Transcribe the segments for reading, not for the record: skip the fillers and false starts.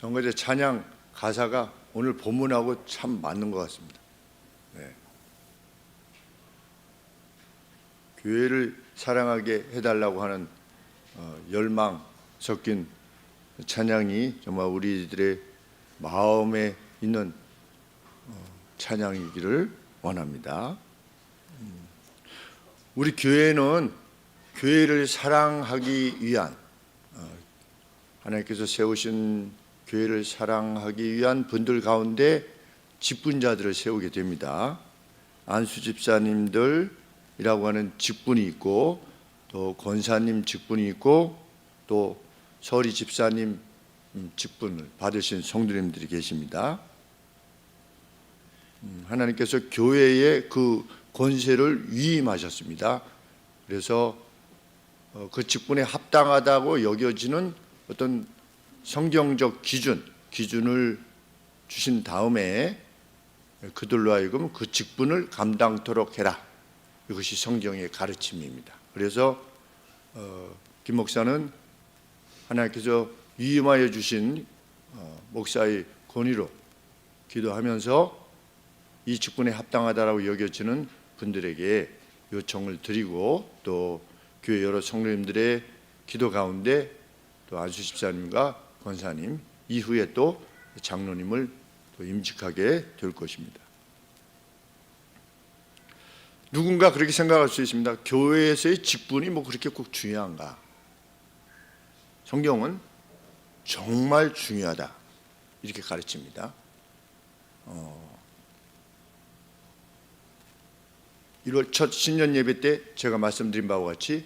정거제 찬양 가사가 오늘 본문하고 참 맞는 것 같습니다. 네. 교회를 사랑하게 해달라고 하는 열망 섞인 찬양이 정말 우리들의 마음에 있는 찬양이기를 원합니다. 우리 교회는 교회를 사랑하기 위한 하나님께서 세우신 교회를 사랑하기 위한 분들 가운데 직분자들을 세우게 됩니다. 안수 집사님들이라고 하는 직분이 있고, 또 권사님 직분이 있고, 또 서리 집사님 직분을 받으신 성도님들이 계십니다. 하나님께서 교회에 그 권세를 위임하셨습니다. 그래서 그 직분에 합당하다고 여겨지는 어떤 성경적 기준을 주신 다음에 그들로 하여금 그 직분을 감당토록 해라. 이것이 성경의 가르침입니다. 그래서 김 목사는 하나님께서 위임하여 주신 목사의 권위로 기도하면서 이 직분에 합당하다라고 여겨지는 분들에게 요청을 드리고, 또 교회 여러 성도님들의 기도 가운데 또 안수 집사님과 권사님, 이후에 또 장로님을 또 임직하게 될 것입니다. 누군가 그렇게 생각할 수 있습니다. 교회에서의 직분이 뭐 그렇게 꼭 중요한가? 성경은 정말 중요하다 이렇게 가르칩니다. 1월 첫 신년 예배 때 제가 말씀드린 바와 같이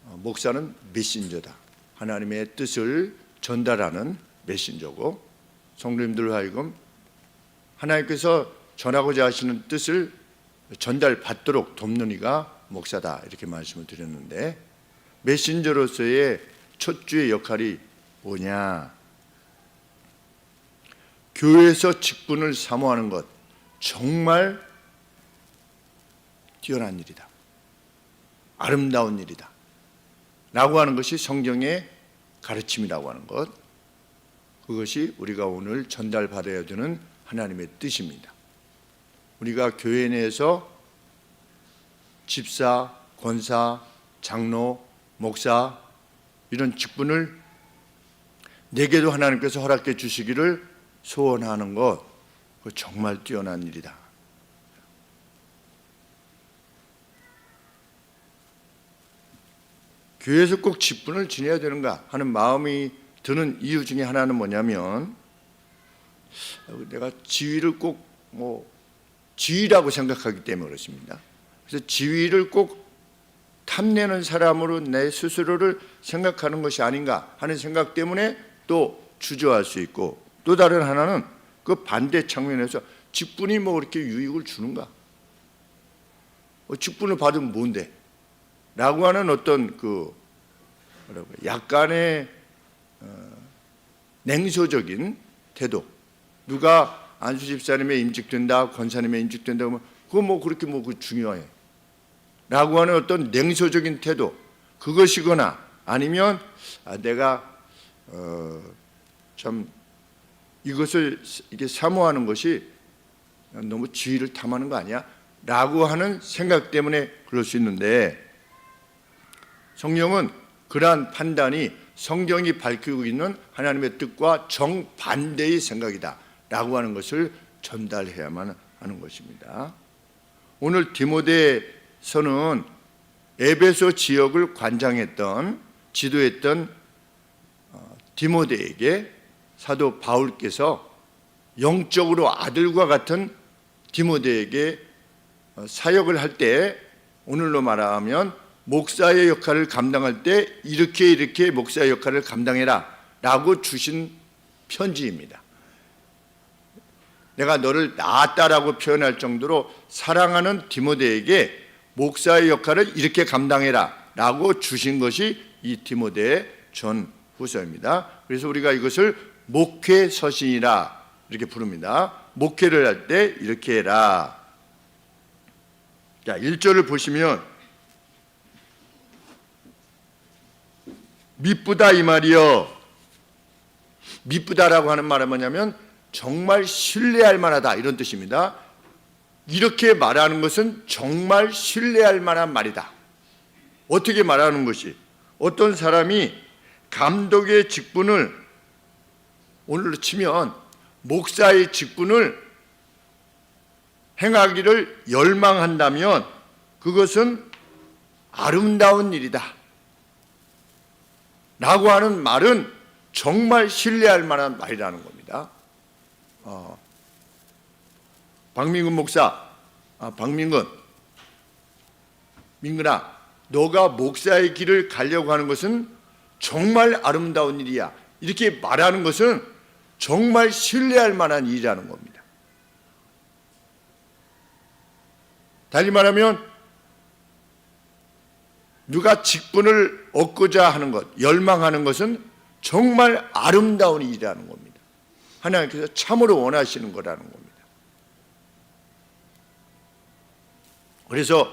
목사는 메신저다. 하나님의 뜻을 전달하는 메신저고, 성도님들 하여금 하나님께서 전하고자 하시는 뜻을 전달받도록 돕는 이가 목사다 이렇게 말씀을 드렸는데, 메신저로서의 첫 주의 역할이 뭐냐? 교회에서 직분을 사모하는 것 정말 뛰어난 일이다, 아름다운 일이다 라고 하는 것이 성경의 가르침이라고 하는 것, 그것이 우리가 오늘 전달받아야 되는 하나님의 뜻입니다. 우리가 교회 내에서 집사, 권사, 장로, 목사 이런 직분을 내게도 하나님께서 허락해 주시기를 소원하는 것, 그거 정말 뛰어난 일이다. 교회에서 꼭 직분을 지내야 되는가 하는 마음이 드는 이유 중에 하나는 뭐냐면, 내가 지위를 꼭 지위라고 생각하기 때문에 그렇습니다. 그래서 지위를 꼭 탐내는 사람으로 내 스스로를 생각하는 것이 아닌가 하는 생각 때문에 또 주저할 수 있고, 또 다른 하나는 그 반대 측면에서 직분이 뭐 그렇게 유익을 주는가? 직분을 받으면 뭔데? 라고 하는 어떤 약간의 냉소적인 태도. 누가 안수 집사님에 임직된다, 권사님에 임직된다 그러면 그거 뭐 그렇게 중요해 라고 하는 어떤 냉소적인 태도, 그것이거나 아니면 내가 참 이것을 이게 사모하는 것이 너무 지위를 탐하는 거 아니야? 라고 하는 생각 때문에 그럴 수 있는데, 성령은 그러한 판단이 성경이 밝히고 있는 하나님의 뜻과 정반대의 생각이다 라고 하는 것을 전달해야만 하는 것입니다. 오늘 디모데서는 에베소 지역을 관장했던, 지도했던 디모데에게 사도 바울께서 영적으로 아들과 같은 디모데에게 사역을 할 때, 오늘로 말하면 목사의 역할을 감당할 때 이렇게 목사의 역할을 감당해라 라고 주신 편지입니다. 내가 너를 낳았다라고 표현할 정도로 사랑하는 디모데에게 목사의 역할을 이렇게 감당해라 라고 주신 것이 이 디모데 전후서입니다. 그래서 우리가 이것을 목회서신이라 이렇게 부릅니다. 목회를 할 때 이렇게 해라. 자, 1절을 보시면 미쁘다 이 말이여, 미쁘다라고 하는 말은 뭐냐면 정말 신뢰할 만하다, 이런 뜻입니다. 이렇게 말하는 것은 정말 신뢰할 만한 말이다. 어떻게 말하는 것이? 어떤 사람이 감독의 직분을, 오늘로 치면 목사의 직분을 행하기를 열망한다면 그것은 아름다운 일이다 라고 하는 말은 정말 신뢰할 만한 말이라는 겁니다. 박민근 목사, 민근아, 너가 목사의 길을 가려고 하는 것은 정말 아름다운 일이야, 이렇게 말하는 것은 정말 신뢰할 만한 일이라는 겁니다. 달리 말하면 누가 직분을 얻고자 하는 것, 열망하는 것은 정말 아름다운 일이라는 겁니다. 하나님께서 참으로 원하시는 거라는 겁니다. 그래서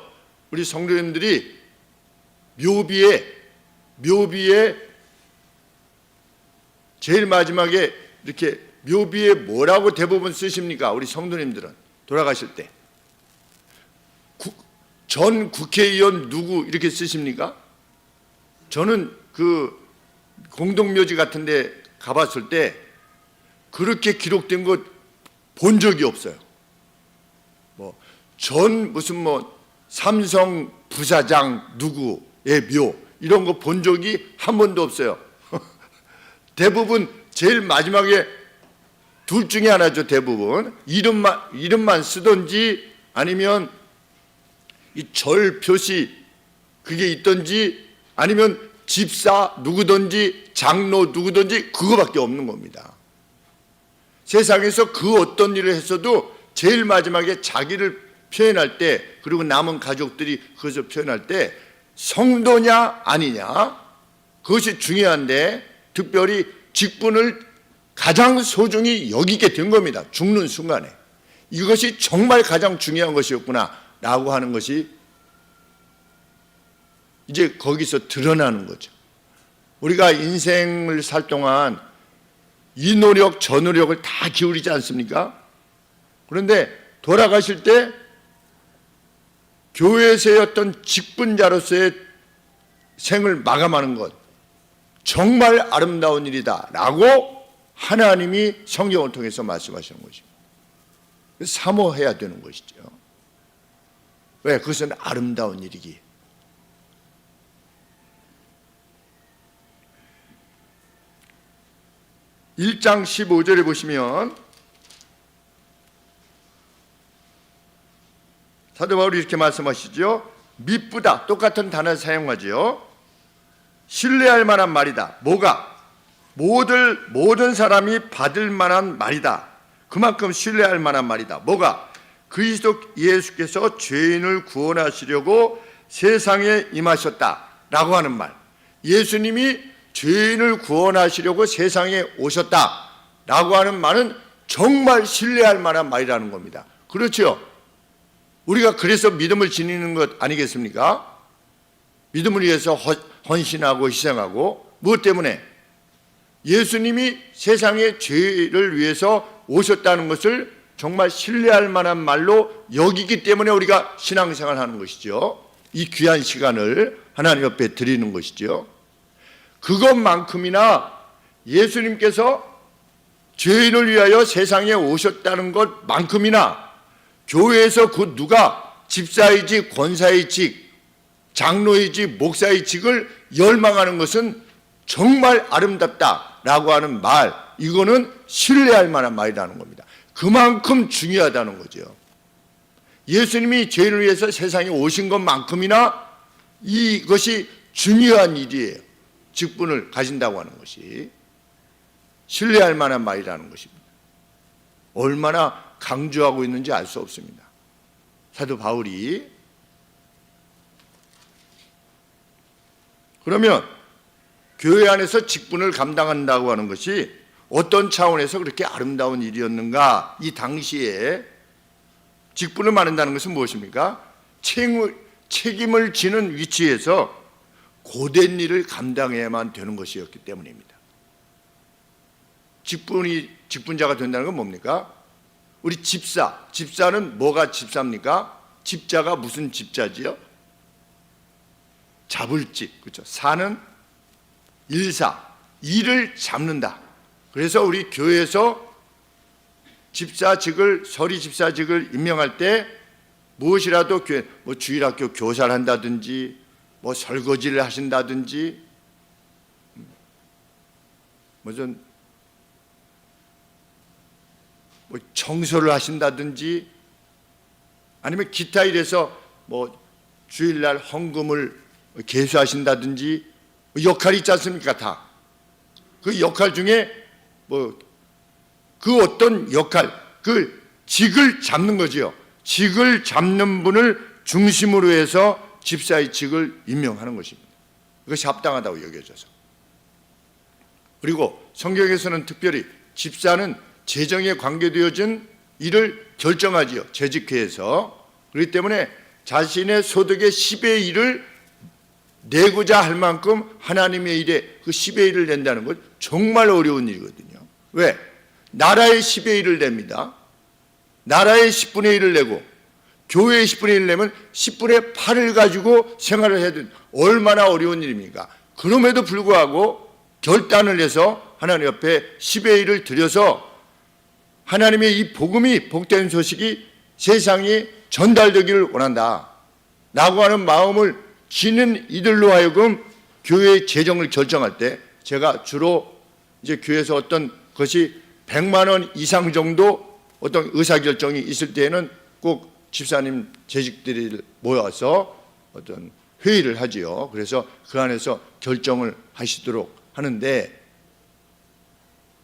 우리 성도님들이 묘비에 제일 마지막에 이렇게 묘비에 뭐라고 대부분 쓰십니까? 우리 성도님들은 돌아가실 때 전 국회의원 누구 이렇게 쓰십니까? 저는 그 공동묘지 같은 데 가봤을 때 그렇게 기록된 것 본 적이 없어요. 무슨 삼성 부사장 누구의 묘 이런 거 본 적이 한 번도 없어요. 대부분 제일 마지막에 둘 중에 하나죠. 대부분 이름만 쓰든지 아니면 이 절 표시 그게 있든지 아니면 집사 누구든지 장로 누구든지 그거밖에 없는 겁니다. 세상에서 그 어떤 일을 했어도 제일 마지막에 자기를 표현할 때, 그리고 남은 가족들이 그것을 표현할 때 성도냐 아니냐 그것이 중요한데, 특별히 직분을 가장 소중히 여기게 된 겁니다. 죽는 순간에 이것이 정말 가장 중요한 것이었구나 라고 하는 것이 이제 거기서 드러나는 거죠. 우리가 인생을 살 동안 이 노력 저 노력을 다 기울이지 않습니까? 그런데 돌아가실 때 교회에서의 어떤 직분자로서의 생을 마감하는 것 정말 아름다운 일이다 라고 하나님이 성경을 통해서 말씀하시는 것입니다. 사모해야 되는 것이죠. 왜? 그것은 아름다운 일이기. (1장 15절에) 보시면 사도 바울이 이렇게 말씀하시죠. 미쁘다, 똑같은 단어를 사용하죠. 신뢰할 만한 말이다. 뭐가? 모든 사람이 받을 만한 말이다. 그만큼 신뢰할 만한 말이다. 뭐가? 그리스도 예수께서 죄인을 구원하시려고 세상에 임하셨다라고 하는 말. 예수님이 죄인을 구원하시려고 세상에 오셨다라고 하는 말은 정말 신뢰할 만한 말이라는 겁니다. 그렇죠? 우리가 그래서 믿음을 지니는 것 아니겠습니까? 믿음을 위해서 헌신하고 희생하고, 무엇 때문에? 예수님이 세상의 죄를 위해서 오셨다는 것을 정말 신뢰할 만한 말로 여기기 때문에 우리가 신앙생활을 하는 것이죠. 이 귀한 시간을 하나님 옆에 드리는 것이죠. 그것만큼이나 예수님께서 죄인을 위하여 세상에 오셨다는 것만큼이나 교회에서 그 누가 집사이지 권사의 직, 장로이지 목사의 직을 열망하는 것은 정말 아름답다라고 하는 말, 이거는 신뢰할 만한 말이라는 겁니다. 그만큼 중요하다는 거죠. 예수님이 죄인을 위해서 세상에 오신 것만큼이나 이것이 중요한 일이에요. 직분을 가진다고 하는 것이 신뢰할 만한 말이라는 것입니다. 얼마나 강조하고 있는지 알 수 없습니다. 사도 바울이. 그러면 교회 안에서 직분을 감당한다고 하는 것이 어떤 차원에서 그렇게 아름다운 일이었는가? 이 당시에 직분을 맡는다는 것은 무엇입니까? 책임을 지는 위치에서 고된 일을 감당해야만 되는 것이었기 때문입니다. 직분자가 된다는 건 뭡니까? 우리 집사는 뭐가 집사입니까? 집자가 무슨 집자지요? 잡을 집, 그렇죠? 사는 일을 잡는다. 그래서 우리 교회에서 서리 집사직을 임명할 때 무엇이라도 교회, 뭐 주일학교 교사를 한다든지, 뭐 설거지를 하신다든지, 무슨 뭐 청소를 하신다든지, 아니면 기타 일에서 뭐 주일날 헌금을 계수하신다든지 역할이 있지 않습니까? 다. 그 역할 중에 뭐 그 어떤 역할, 그 직을 잡는 거지요. 직을 잡는 분을 중심으로 해서 집사의 직을 임명하는 것입니다. 그것이 합당하다고 여겨져서. 그리고 성경에서는 특별히 집사는 재정에 관계되어진 일을 결정하지요. 재직회에서. 그렇기 때문에 자신의 소득의 10의 1을 내고자 할 만큼 하나님의 일에 그 10의 1을 낸다는 건 정말 어려운 일이거든요. 왜? 나라의 10의 1을 냅니다. 나라의 10분의 1을 내고 교회의 10분의 1을 내면 10분의 8을 가지고 생활을 해야 되는 얼마나 어려운 일입니까? 그럼에도 불구하고 결단을 해서 하나님 옆에 10의 1을 들여서 하나님의 이 복음이, 복된 소식이 세상에 전달되기를 원한다 라고 하는 마음을 지닌 이들로 하여금 교회의 재정을 결정할 때, 제가 주로 이제 교회에서 어떤 것이 100만 원 이상 정도 어떤 의사결정이 있을 때에는 꼭 집사님 재직들이 모여서 어떤 회의를 하지요. 그래서 그 안에서 결정을 하시도록 하는데,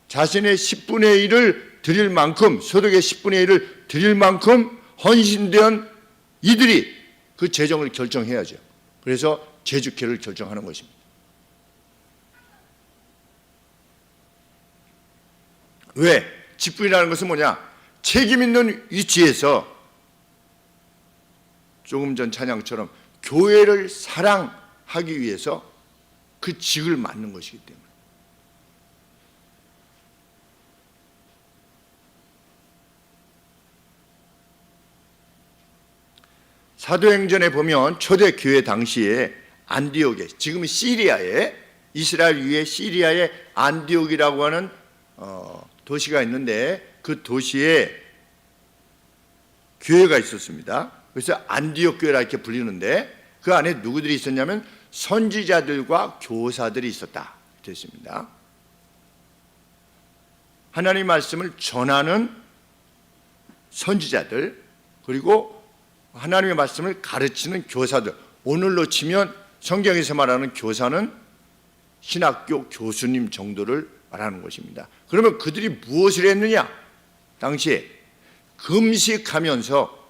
자신의 10분의 1을 드릴 만큼, 소득의 10분의 1을 드릴 만큼 헌신된 이들이 그 재정을 결정해야죠. 그래서 재직회를 결정하는 것입니다. 왜? 직분이라는 것은 뭐냐? 책임 있는 위치에서 조금 전 찬양처럼 교회를 사랑하기 위해서 그 직을 맡는 것이기 때문에. 사도행전에 보면 초대교회 당시에 안디옥에, 지금 시리아에, 이스라엘 위에 시리아의 안디옥이라고 하는 도시가 있는데, 그 도시에 교회가 있었습니다. 그래서 안디옥 교회라 이렇게 불리는데, 그 안에 누구들이 있었냐면 선지자들과 교사들이 있었다 됐습니다. 하나님의 말씀을 전하는 선지자들, 그리고 하나님의 말씀을 가르치는 교사들. 오늘로 치면 성경에서 말하는 교사는 신학교 교수님 정도를 말하는 것입니다. 그러면 그들이 무엇을 했느냐? 당시에 금식하면서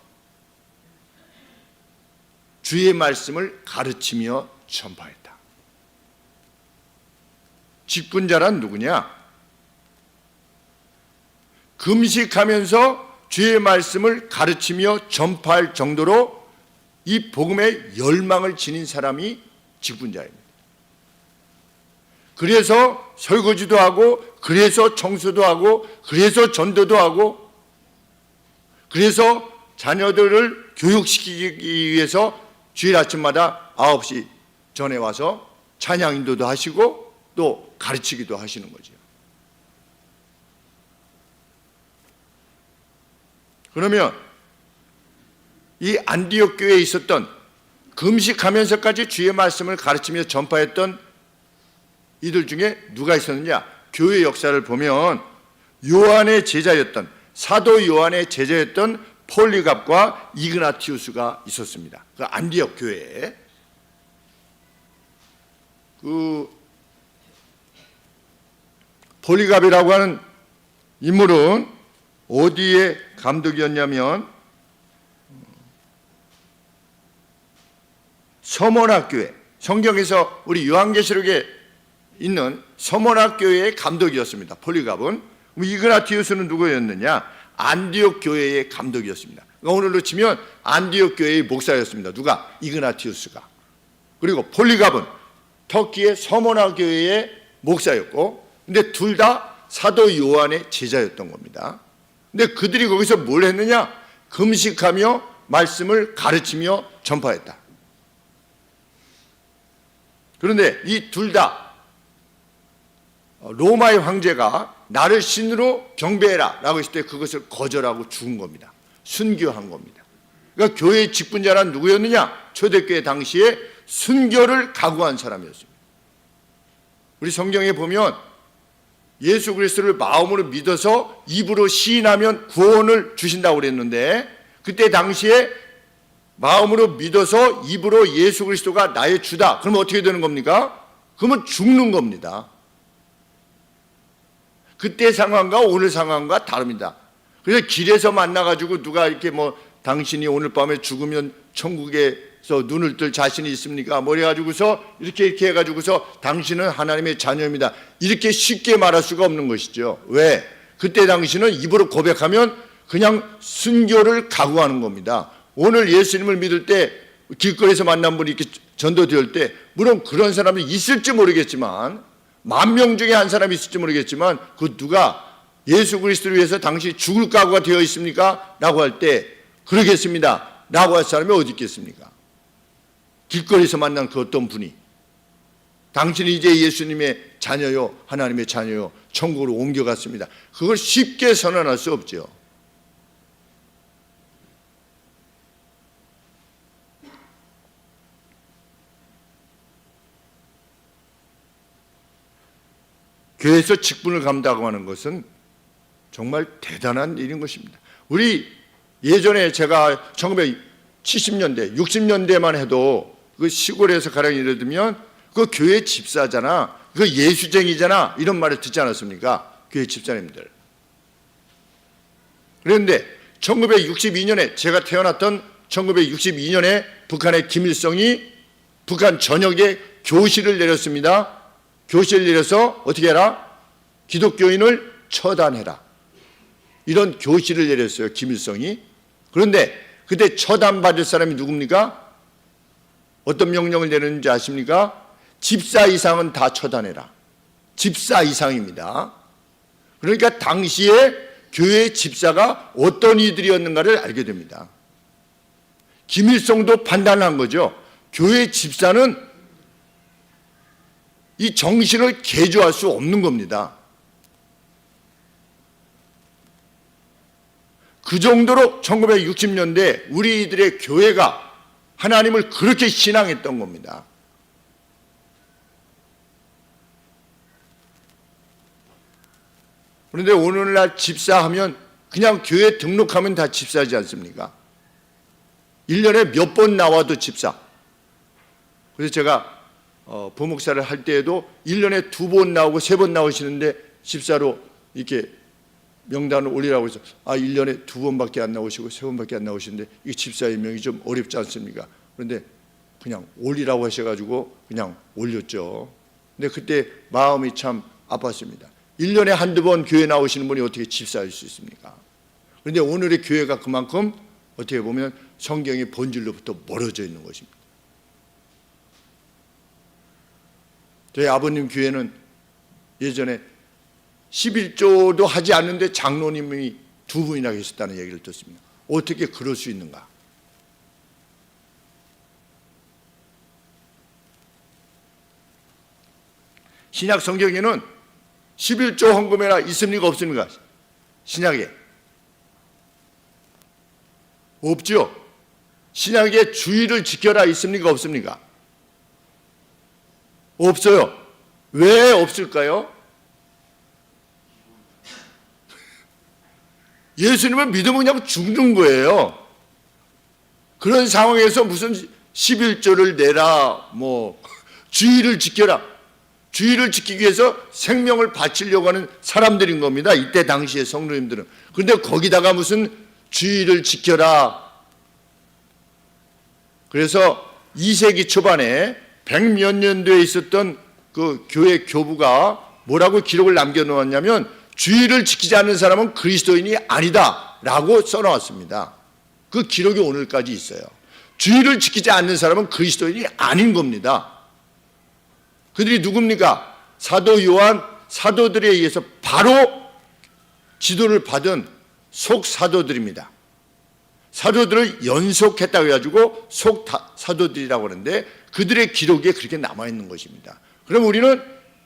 주의 말씀을 가르치며 전파했다. 직분자란 누구냐? 금식하면서 주의 말씀을 가르치며 전파할 정도로 이 복음의 열망을 지닌 사람이 직분자입니다. 그래서 설거지도 하고, 그래서 청소도 하고, 그래서 전도도 하고, 그래서 자녀들을 교육시키기 위해서 주일 아침마다 9시 전에 와서 찬양 인도도 하시고 또 가르치기도 하시는 거죠. 그러면 이 안디옥 교회에 있었던, 금식하면서까지 주의 말씀을 가르치며 전파했던 이들 중에 누가 있었느냐? 교회 역사를 보면 요한의 제자였던, 사도 요한의 제자였던 폴리갑과 이그나티우스가 있었습니다. 그 안디옥 교회에. 그 폴리갑이라고 하는 인물은 어디에 감독이었냐면 서문학교회, 성경에서 우리 요한계시록에 있는 서문학교회의 감독이었습니다. 폴리갑은. 이그나티우스는 누구였느냐? 안디옥 교회의 감독이었습니다. 그러니까 오늘로 치면 안디옥 교회의 목사였습니다. 누가? 이그나티우스가. 그리고 폴리갑은 터키의 서문학교회의 목사였고, 근데 둘 다 사도 요한의 제자였던 겁니다. 근데 그들이 거기서 뭘 했느냐? 금식하며 말씀을 가르치며 전파했다. 그런데 이 둘 다 로마의 황제가 나를 신으로 경배해라 라고 했을 때 그것을 거절하고 죽은 겁니다. 순교한 겁니다. 그러니까 교회의 직분자란 누구였느냐? 초대교회 당시에 순교를 각오한 사람이었습니다. 우리 성경에 보면 예수 그리스도를 마음으로 믿어서 입으로 시인하면 구원을 주신다고 그랬는데, 그때 당시에 마음으로 믿어서 입으로 예수 그리스도가 나의 주다, 그러면 어떻게 되는 겁니까? 그러면 죽는 겁니다. 그때 상황과 오늘 상황과 다릅니다. 그래서 길에서 만나가지고 누가 이렇게 뭐 당신이 오늘 밤에 죽으면 천국에서 눈을 뜰 자신이 있습니까? 뭐 이래가지고서 이렇게 해가지고서 당신은 하나님의 자녀입니다, 이렇게 쉽게 말할 수가 없는 것이죠. 왜? 그때 당시는 입으로 고백하면 그냥 순교를 각오하는 겁니다. 오늘 예수님을 믿을 때 길거리에서 만난 분이 이렇게 전도될 때 물론 그런 사람이 있을지 모르겠지만, 10,000명 중에 한 사람이 있을지 모르겠지만, 그 누가 예수 그리스도를 위해서 당신이 죽을 각오가 되어 있습니까? 라고 할 때 그러겠습니다 라고 할 사람이 어디 있겠습니까? 길거리에서 만난 그 어떤 분이 당신이 이제 예수님의 자녀요, 하나님의 자녀요, 천국으로 옮겨갔습니다, 그걸 쉽게 선언할 수 없죠. 교회에서 직분을 감당하는 것은 정말 대단한 일인 것입니다. 우리 예전에 제가 1970년대, 60년대만 해도 그 시골에서 가령 예를 들면 그 교회 집사잖아, 그 예수쟁이잖아, 이런 말을 듣지 않았습니까? 교회 집사님들. 그런데 1962년에 제가 태어났던 1962년에 북한의 김일성이 북한 전역에 교실을 내렸습니다. 교실을 내려서 어떻게 해라? 기독교인을 처단해라, 이런 교실을 내렸어요, 김일성이. 그런데 그때 처단받을 사람이 누굽니까? 어떤 명령을 내렸는지 아십니까? 집사 이상은 다 처단해라. 집사 이상입니다. 그러니까 당시에 교회 집사가 어떤 이들이었는가를 알게 됩니다. 김일성도 판단한 거죠. 교회 집사는 이 정신을 개조할 수 없는 겁니다. 그 정도로 1960년대 우리들의 교회가 하나님을 그렇게 신앙했던 겁니다. 그런데 오늘날 집사하면 그냥 교회 등록하면 다 집사지 않습니까? 1년에 몇 번 나와도 집사. 그래서 제가 부목사를 할 때에도 1년에 2번 나오고 3번 나오시는데 집사로 이렇게 명단을 올리라고 해서 1년에 2번밖에 안 나오시고 3번밖에 안 나오시는데 이 집사의 명이 좀 어렵지 않습니까? 그런데 그냥 올리라고 하셔가지고 그냥 올렸죠. 근데 그때 마음이 참 아팠습니다. 1년에 한두 번 교회 나오시는 분이 어떻게 집사일 수 있습니까? 그런데 오늘의 교회가 그만큼 어떻게 보면 성경의 본질로부터 멀어져 있는 것입니다. 저희 아버님 교회는 예전에 11조도 하지 않는데 장로님이 2분이나 계셨다는 얘기를 듣습니다. 어떻게 그럴 수 있는가? 신약 성경에는 11조 헌금해라 있습니까 없습니까? 신약에 없죠. 신약에 주의를 지켜라 있습니까 없습니까? 없어요. 왜 없을까요? 예수님을 믿으면 그냥 죽는 거예요. 그런 상황에서 무슨 11조를 내라, 뭐 주의를 지켜라, 주의를 지키기 위해서 생명을 바치려고 하는 사람들인 겁니다, 이때 당시의 성도님들은. 그런데 거기다가 무슨 주의를 지켜라. 그래서 2세기 초반에 100몇 년도에 있었던 그 교회 교부가 뭐라고 기록을 남겨놓았냐면 주의를 지키지 않는 사람은 그리스도인이 아니다 라고 써놓았습니다. 그 기록이 오늘까지 있어요. 주의를 지키지 않는 사람은 그리스도인이 아닌 겁니다. 그들이 누굽니까? 사도 요한, 사도들에 의해서 바로 지도를 받은 속사도들입니다. 사도들을 연속했다고 해가지고 속사도들이라고 하는데 그들의 기록에 그렇게 남아있는 것입니다. 그럼 우리는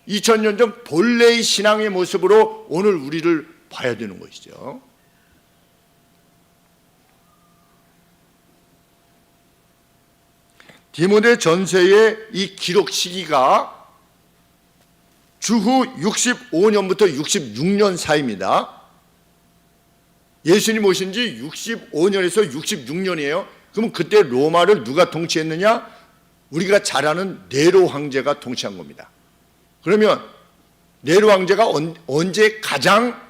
2000년 전 본래의 신앙의 모습으로 오늘 우리를 봐야 되는 것이죠. 디모데 전서의 이 기록 시기가 주후 65년부터 66년 사이입니다. 예수님 오신 지 65년에서 66년이에요. 그러면 그때 로마를 누가 통치했느냐? 우리가 잘 아는 네로 황제가 통치한 겁니다. 그러면 네로 황제가 언제 가장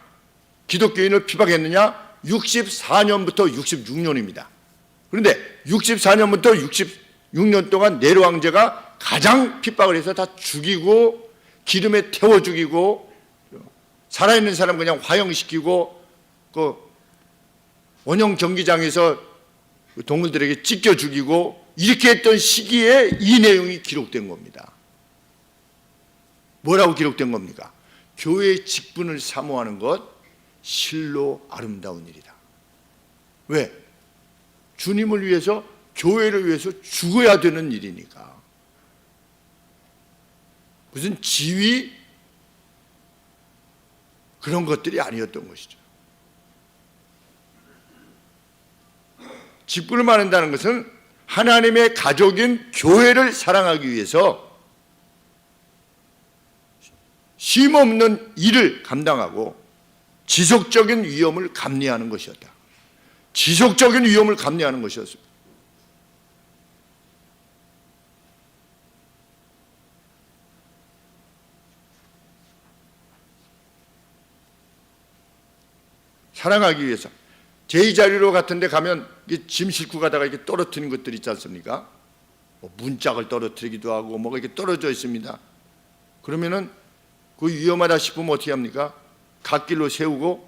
기독교인을 피박했느냐? 64년부터 66년입니다. 그런데 64년부터 66년 동안 네로 황제가 가장 핍박을 해서 다 죽이고 기름에 태워 죽이고 살아있는 사람 그냥 화형시키고 그 원형 경기장에서 동물들에게 찢겨 죽이고 이렇게 했던 시기에 이 내용이 기록된 겁니다. 뭐라고 기록된 겁니까? 교회의 직분을 사모하는 것 실로 아름다운 일이다. 왜? 주님을 위해서 교회를 위해서 죽어야 되는 일이니까. 무슨 지위 그런 것들이 아니었던 것이죠. 직분을 말한다는 것은 하나님의 가족인 교회를 사랑하기 위해서 쉼없는 일을 감당하고 지속적인 위험을 감내하는 것이었다. 지속적인 위험을 감내하는 것이었습니다. 사랑하기 위해서 제2자리로 같은 데 가면 짐 싣고 가다가 이렇게 떨어뜨리는 것들 있지 않습니까? 뭐 문짝을 떨어뜨리기도 하고 뭐가 이렇게 떨어져 있습니다. 그러면은 그 위험하다 싶으면 어떻게 합니까? 갓길로 세우고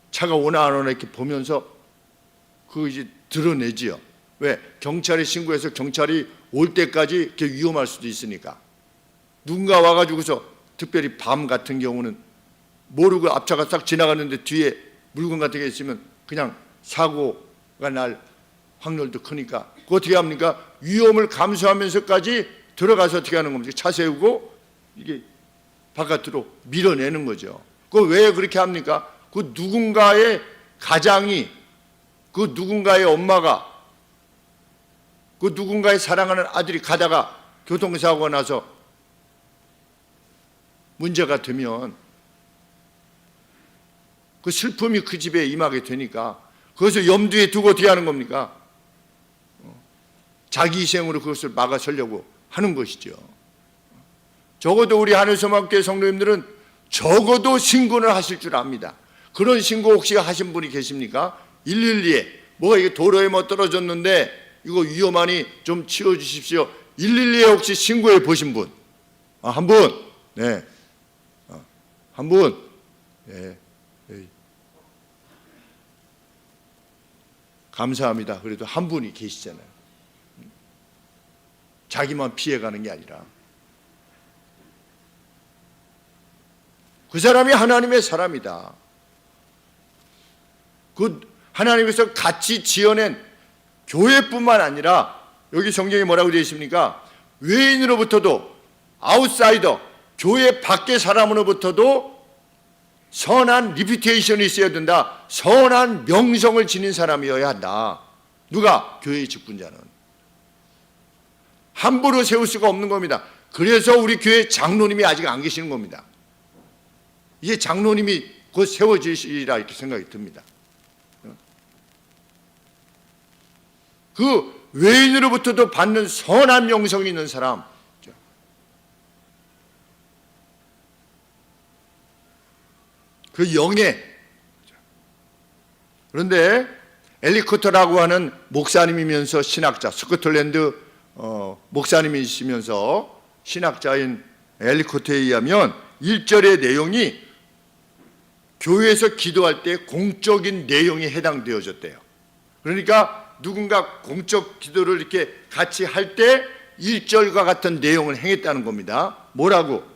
차가 오나 안 오나 이렇게 보면서 그 이제 드러내지요. 왜? 경찰에 신고해서 경찰이 올 때까지 이렇게 위험할 수도 있으니까. 누군가 와가지고서 특별히 밤 같은 경우는 모르고 앞차가 싹 지나갔는데 뒤에 물건 같은 게 있으면 그냥 사고가 날 확률도 크니까 그거 어떻게 합니까? 위험을 감수하면서까지 들어가서 어떻게 하는 겁니까? 차 세우고 이게 바깥으로 밀어내는 거죠. 그거 왜 그렇게 합니까? 그 누군가의 가장이, 그 누군가의 엄마가, 그 누군가의 사랑하는 아들이 가다가 교통사고가 나서 문제가 되면 그 슬픔이 그 집에 임하게 되니까 그것을 염두에 두고 어떻게 하는 겁니까? 자기 희생으로 그것을 막아서려고 하는 것이죠. 적어도 우리 하늘소망교회 성도님들은 적어도 신고를 하실 줄 압니다. 그런 신고 혹시 하신 분이 계십니까? 112에 뭐가 이게 도로에 뭐 떨어졌는데 이거 위험하니 좀 치워주십시오. 112에 혹시 신고해 보신 분? 한 분? 네. 한 분? 네. 감사합니다. 그래도 한 분이 계시잖아요. 자기만 피해가는 게 아니라 그 사람이 하나님의 사람이다. 그 하나님께서 같이 지어낸 교회뿐만 아니라 여기 성경에 뭐라고 되어 있습니까? 외인으로부터도 아웃사이더, 교회 밖의 사람으로부터도 선한 리퓨테이션이 있어야 된다. 선한 명성을 지닌 사람이어야 한다. 누가? 교회의 직분자는. 함부로 세울 수가 없는 겁니다. 그래서 우리 교회 장로님이 아직 안 계시는 겁니다. 이제 장로님이 곧 세워지시리라 이렇게 생각이 듭니다. 그 외인으로부터도 받는 선한 명성이 있는 사람, 그 영예. 그런데 엘리코터라고 하는 목사님이면서 신학자, 스코틀랜드 목사님이시면서 신학자인 엘리코터에 의하면 1절의 내용이 교회에서 기도할 때 공적인 내용이 해당되어졌대요. 그러니까 누군가 공적 기도를 이렇게 같이 할 때 1절과 같은 내용을 행했다는 겁니다. 뭐라고?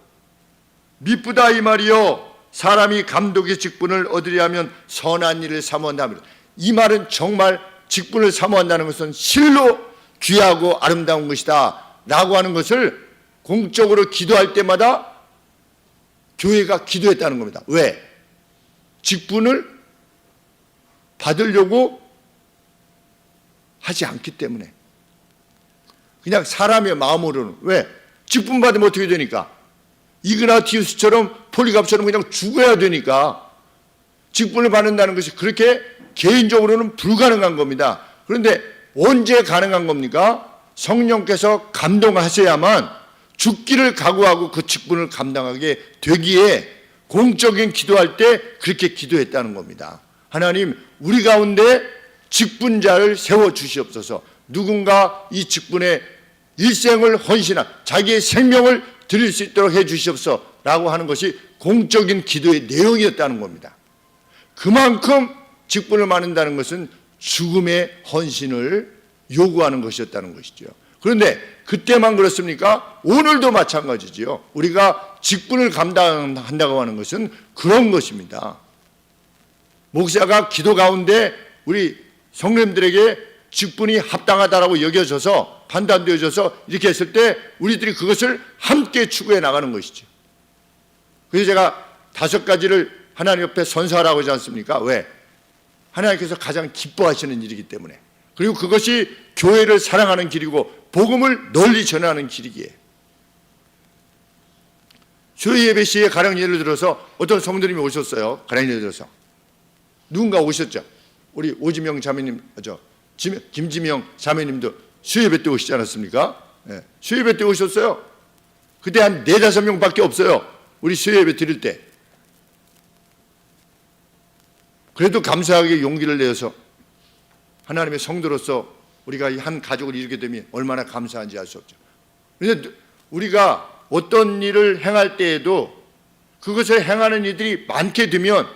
미쁘다 이 말이요 사람이 감독의 직분을 얻으려면 선한 일을 사모한다면, 이 말은 정말 직분을 사모한다는 것은 실로 귀하고 아름다운 것이다 라고 하는 것을 공적으로 기도할 때마다 교회가 기도했다는 겁니다. 왜? 직분을 받으려고 하지 않기 때문에. 그냥 사람의 마음으로는. 왜? 직분 받으면 어떻게 되니까? 이그나티우스처럼 폴리갑처럼 그냥 죽어야 되니까. 직분을 받는다는 것이 그렇게 개인적으로는 불가능한 겁니다. 그런데 언제 가능한 겁니까? 성령께서 감동하셔야만 죽기를 각오하고 그 직분을 감당하게 되기에 공적인 기도할 때 그렇게 기도했다는 겁니다. 하나님, 우리 가운데 직분자를 세워주시옵소서. 누군가 이 직분에 일생을 헌신한 자기의 생명을 드릴 수 있도록 해주시옵소서 라고 하는 것이 공적인 기도의 내용이었다는 겁니다. 그만큼 직분을 맡는다는 것은 죽음의 헌신을 요구하는 것이었다는 것이죠. 그런데 그때만 그렇습니까? 오늘도 마찬가지지요. 우리가 직분을 감당한다고 하는 것은 그런 것입니다. 목사가 기도 가운데 우리 성도님들에게 직분이 합당하다라고 여겨져서 판단되어져서 이렇게 했을 때 우리들이 그것을 함께 추구해 나가는 것이죠. 그래서 제가 5가지를 하나님 옆에 선서하라고 하지 않습니까? 왜? 하나님께서 가장 기뻐하시는 일이기 때문에. 그리고 그것이 교회를 사랑하는 길이고 복음을 널리 전하는 길이기에. 수요 예배 시에 가령 예를 들어서 어떤 성도님이 오셨어요. 가령 예를 들어서 누군가 오셨죠. 우리 오지명 자매님, 김지명 자매님도 수요 예배 때 오시지 않았습니까? 네. 수요 예배 때 오셨어요. 그때 한 4-5명밖에 없어요. 우리 수요 예배 드릴 때. 그래도 감사하게 용기를 내어서 하나님의 성도로서 우리가 한 가족을 이루게 되면 얼마나 감사한지 알 수 없죠. 그런데 우리가 어떤 일을 행할 때에도 그것을 행하는 이들이 많게 되면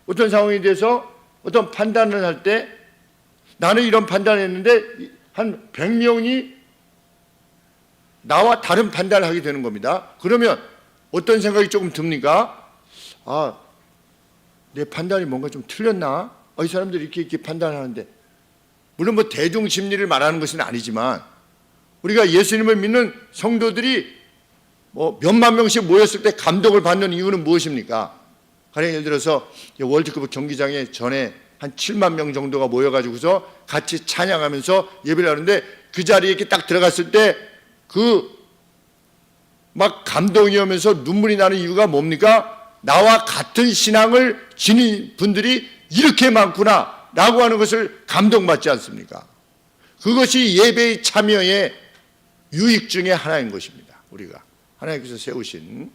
어떤 상황에 대해서 어떤 판단을 할 때 나는 이런 판단을 했는데 한 100명이 나와 다른 판단을 하게 되는 겁니다. 그러면 어떤 생각이 조금 듭니까? 아, 내 판단이 뭔가 좀 틀렸나? 이 사람들이 이렇게 판단을 하는데, 물론 뭐 대중 심리를 말하는 것은 아니지만 우리가 예수님을 믿는 성도들이 뭐 몇만 명씩 모였을 때 감동을 받는 이유는 무엇입니까? 가령 예를 들어서 월드컵 경기장에 전에 한 7만 명 정도가 모여가지고서 같이 찬양하면서 예배를 하는데 그 자리에 이렇게 딱 들어갔을 때 그 막 감동이 오면서 눈물이 나는 이유가 뭡니까? 나와 같은 신앙을 지닌 분들이 이렇게 많구나 라고 하는 것을 감동받지 않습니까? 그것이 예배의 참여의 유익 중에 하나인 것입니다. 우리가 하나님께서 세우신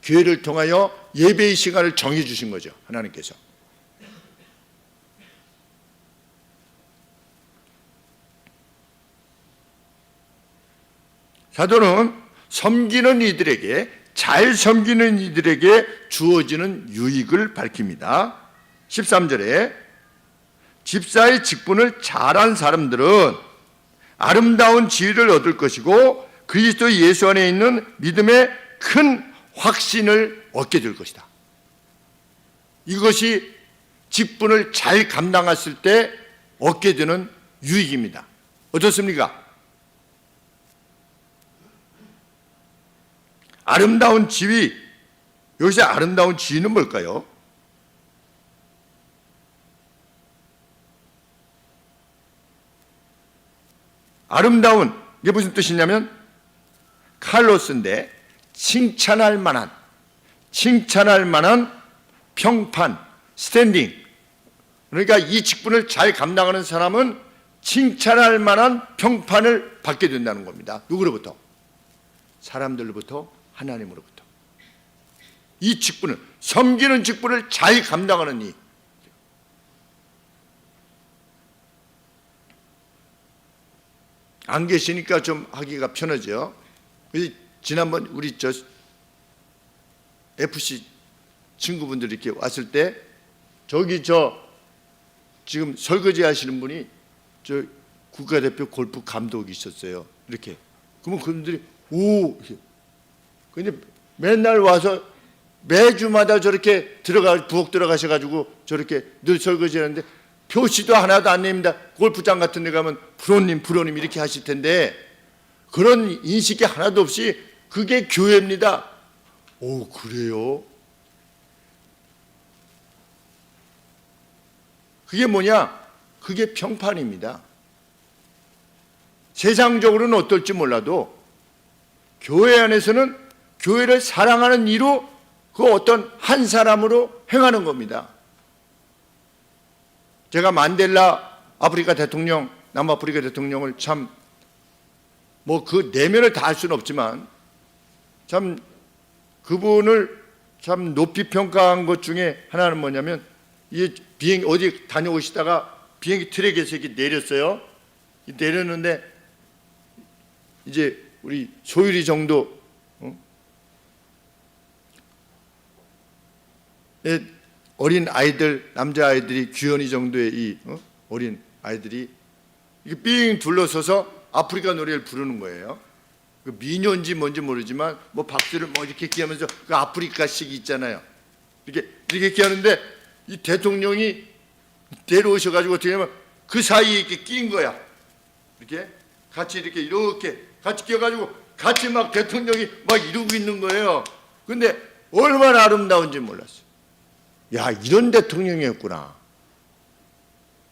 교회를 통하여 예배의 시간을 정해 주신 거죠. 하나님께서. 사도는 섬기는 이들에게, 잘 섬기는 이들에게 주어지는 유익을 밝힙니다. 13절에 집사의 직분을 잘한 사람들은 아름다운 지위를 얻을 것이고 그리스도 예수 안에 있는 믿음의 큰 확신을 얻게 될 것이다. 이것이 직분을 잘 감당했을 때 얻게 되는 유익입니다. 어떻습니까? 아름다운 지위, 여기서 아름다운 지위는 뭘까요? 아름다운, 이게 무슨 뜻이냐면 칼로스인데 칭찬할 만한 평판, 스탠딩. 그러니까 이 직분을 잘 감당하는 사람은 칭찬할 만한 평판을 받게 된다는 겁니다. 누구로부터? 사람들로부터, 하나님으로부터. 이 직분을, 섬기는 직분을 잘 감당하는 이. 안 계시니까 좀 하기가 편하죠. 지난번 우리 FC 친구분들 이렇게 왔을 때 지금 설거지 하시는 분이 국가대표 골프 감독이 있었어요. 이렇게. 그러면 그분들이 오. 근데 맨날 와서 매주마다 저렇게 부엌 들어가셔가지고 저렇게 늘 설거지하는데 표시도 하나도 안 냅니다. 골프장 같은 데 가면 프로님 이렇게 하실 텐데 그런 인식이 하나도 없이 그게 교회입니다. 오, 그래요? 그게 뭐냐? 그게 평판입니다. 세상적으로는 어떨지 몰라도 교회 안에서는 교회를 사랑하는 이로 그 어떤 한 사람으로 행하는 겁니다. 제가 만델라 아프리카 대통령, 남아프리카 대통령을 참 뭐 그 내면을 다 할 수는 없지만 참 그분을 참 높이 평가한 것 중에 하나는 뭐냐면 이 비행 어디 다녀오시다가 비행기 트랙에서 이렇게 내렸어요. 내렸는데 이제 우리 소율이 정도 어린 아이들, 남자 아이들이 규현이 정도의 이 어린 아이들이 이렇게 삥 둘러서서 아프리카 노래를 부르는 거예요. 그 민요인지 뭔지 모르지만 뭐 박수를 뭐 이렇게 끼하면서 그 아프리카식 있잖아요. 이렇게 하는데 이 대통령이 내려오셔가지고 어떻게 하면 그 사이에 이렇게 끼인 거야. 이렇게 같이 이렇게 같이 끼어가지고 같이 막 대통령이 막 이러고 있는 거예요. 근데 얼마나 아름다운지 몰랐어요. 야, 이런 대통령이었구나.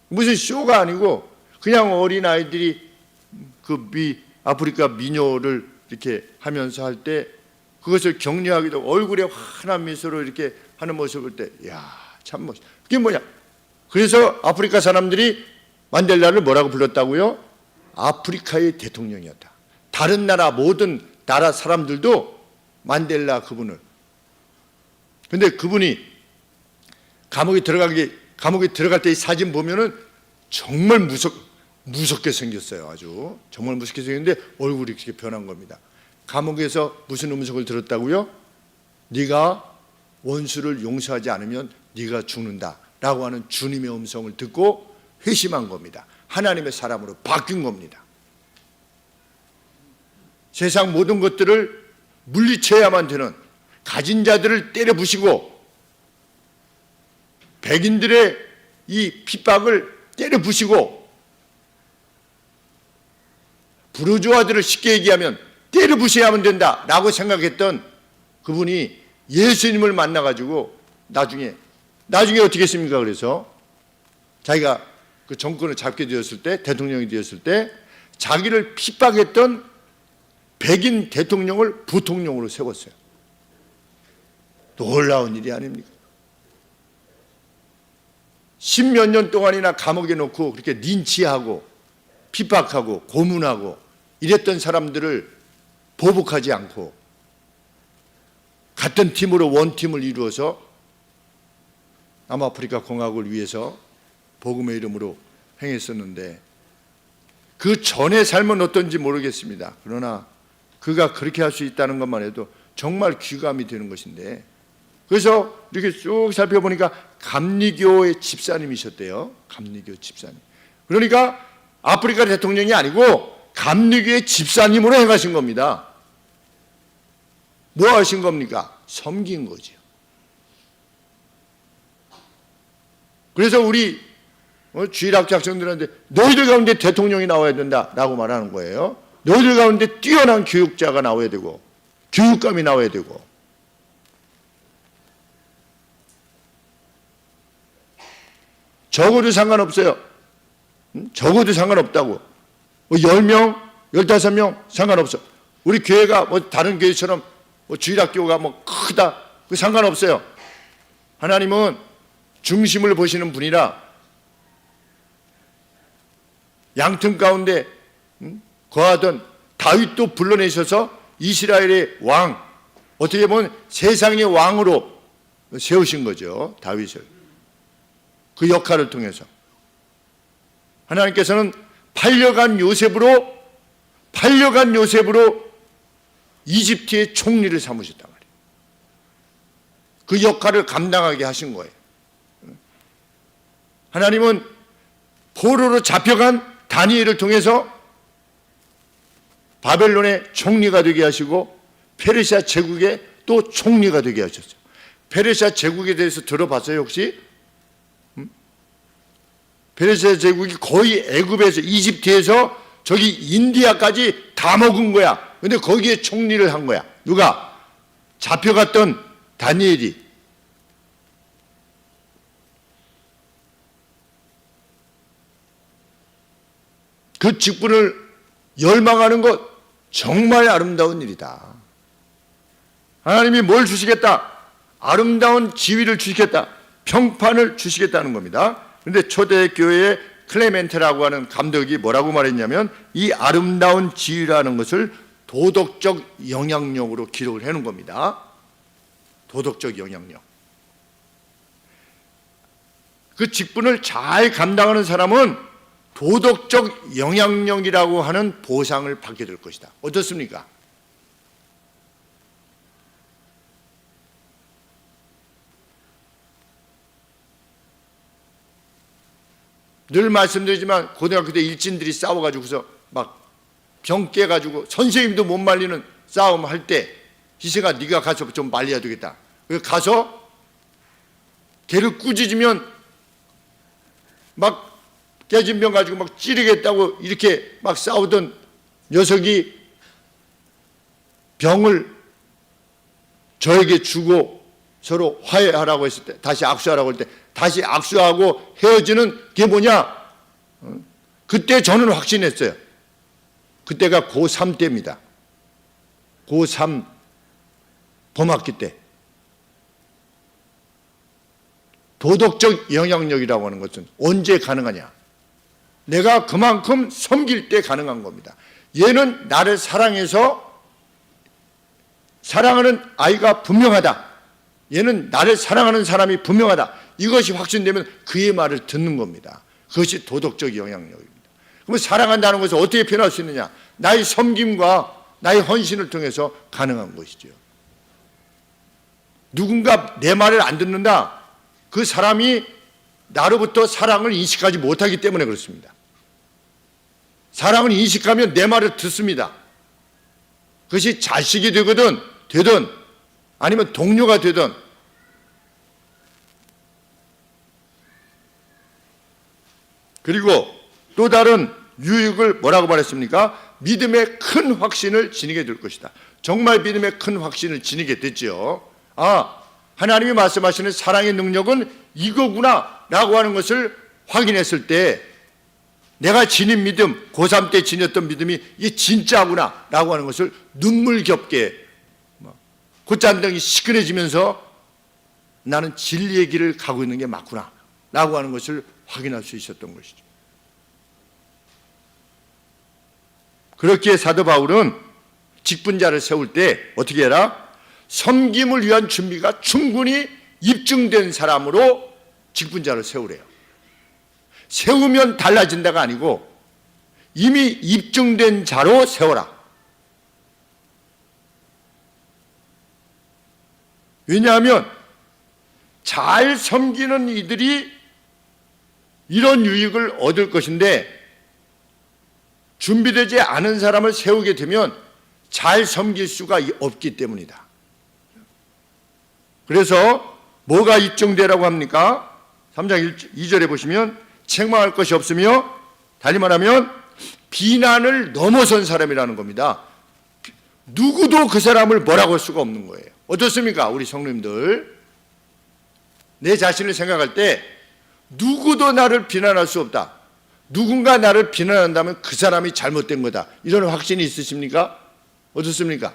무슨 쇼가 아니고 그냥 어린 아이들이 그 아프리카 민요를 이렇게 하면서 할 때 그것을 격려하기도 얼굴에 환한 미소로 이렇게 하는 모습을 때, 야, 참 멋있어. 그게 뭐냐? 그래서 아프리카 사람들이 만델라를 뭐라고 불렀다고요? 아프리카의 대통령이었다. 다른 나라 모든 나라 사람들도 만델라 그분을. 근데 그분이 감옥에 들어갈 때 이 사진 보면은 정말 무섭게 생겼어요. 아주 정말 무섭게 생겼는데 얼굴이 이렇게 변한 겁니다. 감옥에서 무슨 음성을 들었다고요? 네가 원수를 용서하지 않으면 네가 죽는다라고 하는 주님의 음성을 듣고 회심한 겁니다. 하나님의 사람으로 바뀐 겁니다. 세상 모든 것들을 물리쳐야만 되는 가진 자들을 때려 부시고 백인들의 이 핍박을 때려 부시고 부르주아들을 쉽게 얘기하면 때려 부셔야만 된다라고 생각했던 그분이 예수님을 만나가지고 나중에 어떻게 했습니까? 그래서 자기가 그 정권을 잡게 되었을 때, 대통령이 되었을 때 자기를 핍박했던 백인 대통령을 부통령으로 세웠어요. 놀라운 일이 아닙니까? 10몇 년 동안이나 감옥에 놓고 그렇게 린치하고 핍박하고 고문하고 이랬던 사람들을 보복하지 않고 같은 팀으로 원팀을 이루어서 남아프리카 공화국을 위해서 복음의 이름으로 행했었는데 그 전의 삶은 어떤지 모르겠습니다. 그러나 그가 그렇게 할 수 있다는 것만 해도 정말 귀감이 되는 것인데, 그래서 이렇게 쭉 살펴보니까 감리교의 집사님이셨대요. 감리교 집사님. 그러니까 아프리카 대통령이 아니고 감리교의 집사님으로 행하신 겁니다. 뭐 하신 겁니까? 섬긴 거죠. 그래서 우리 주일학 학생들한테 너희들 가운데 대통령이 나와야 된다라고 말하는 거예요. 너희들 가운데 뛰어난 교육자가 나와야 되고 교육감이 나와야 되고. 적어도 상관없어요. 적어도 상관없다고. 뭐 10명, 15명 상관없어. 우리 교회가 뭐 다른 교회처럼 뭐 주일학교가 뭐 크다. 그 상관없어요. 하나님은 중심을 보시는 분이라 양틈 가운데 거하던 다윗도 불러내셔서 이스라엘의 왕, 어떻게 보면 세상의 왕으로 세우신 거죠. 다윗을. 그 역할을 통해서 하나님께서는 팔려간 요셉으로 이집트의 총리를 삼으셨단 말이에요. 그 역할을 감당하게 하신 거예요. 하나님은 포로로 잡혀간 다니엘을 통해서 바벨론의 총리가 되게 하시고 페르시아 제국의 또 총리가 되게 하셨어요. 페르시아 제국에 대해서 들어봤어요 혹시? 페르시아 제국이 거의 애굽에서 이집트에서 저기 인디아까지 다 먹은 거야. 근데 거기에 총리를 한 거야. 누가? 잡혀갔던 다니엘이. 그 직분을 열망하는 것 정말 아름다운 일이다. 하나님이 뭘 주시겠다? 아름다운 지위를 주시겠다. 평판을 주시겠다는 겁니다. 그런데 초대교회의 클레멘테라고 하는 감독이 뭐라고 말했냐면 이 아름다운 지위라는 것을 도덕적 영향력으로 기록을 해놓은 겁니다. 도덕적 영향력. 그 직분을 잘 감당하는 사람은 도덕적 영향력이라고 하는 보상을 받게 될 것이다. 어떻습니까? 늘 말씀드리지만 고등학교 때 일진들이 싸워가지고서 막 병 깨가지고 선생님도 못 말리는 싸움 할 때 희생아 네가 가서 좀 말려야 되겠다. 가서 걔를 꾸짖으면 막 깨진 병 가지고 막 찌르겠다고 이렇게 막 싸우던 녀석이 병을 저에게 주고 서로 화해하라고 했을 때, 다시 악수하라고 할 때 다시 악수하고 헤어지는 게 뭐냐? 그때 저는 확신했어요. 그때가 고3 때입니다. 고3 범학기 때. 도덕적 영향력이라고 하는 것은 언제 가능하냐? 내가 그만큼 섬길 때 가능한 겁니다. 얘는 나를 사랑해서 사랑하는 아이가 분명하다. 얘는 나를 사랑하는 사람이 분명하다. 이것이 확신되면 그의 말을 듣는 겁니다. 그것이 도덕적 영향력입니다. 그러면 사랑한다는 것을 어떻게 표현할 수 있느냐? 나의 섬김과 나의 헌신을 통해서 가능한 것이죠. 누군가 내 말을 안 듣는다. 그 사람이 나로부터 사랑을 인식하지 못하기 때문에 그렇습니다. 사랑을 인식하면 내 말을 듣습니다. 그것이 자식이 되든 아니면 동료가 되든. 그리고 또 다른 유익을 뭐라고 말했습니까? 믿음의 큰 확신을 지니게 될 것이다. 정말 믿음의 큰 확신을 지니게 됐죠. 아, 하나님이 말씀하시는 사랑의 능력은 이거구나 라고 하는 것을 확인했을 때 내가 지닌 믿음, 고3 때 지녔던 믿음이 이게 진짜구나 라고 하는 것을 눈물겹게 콧잔등이 시큰해지면서 나는 진리의 길을 가고 있는 게 맞구나 라고 하는 것을 확인할 수 있었던 것이죠. 그렇기에 사도 바울은 직분자를 세울 때 어떻게 해라? 섬김을 위한 준비가 충분히 입증된 사람으로 직분자를 세우래요. 세우면 달라진다가 아니고 이미 입증된 자로 세워라. 왜냐하면 잘 섬기는 이들이 이런 유익을 얻을 것인데 준비되지 않은 사람을 세우게 되면 잘 섬길 수가 없기 때문이다. 그래서 뭐가 입증되라고 합니까? 3장 2절에 보시면 책망할 것이 없으며 다시 말하면 비난을 넘어선 사람이라는 겁니다. 누구도 그 사람을 뭐라고 할 수가 없는 거예요. 어떻습니까? 우리 성도님들. 내 자신을 생각할 때 누구도 나를 비난할 수 없다. 누군가 나를 비난한다면 그 사람이 잘못된 거다. 이런 확신이 있으십니까? 어떻습니까?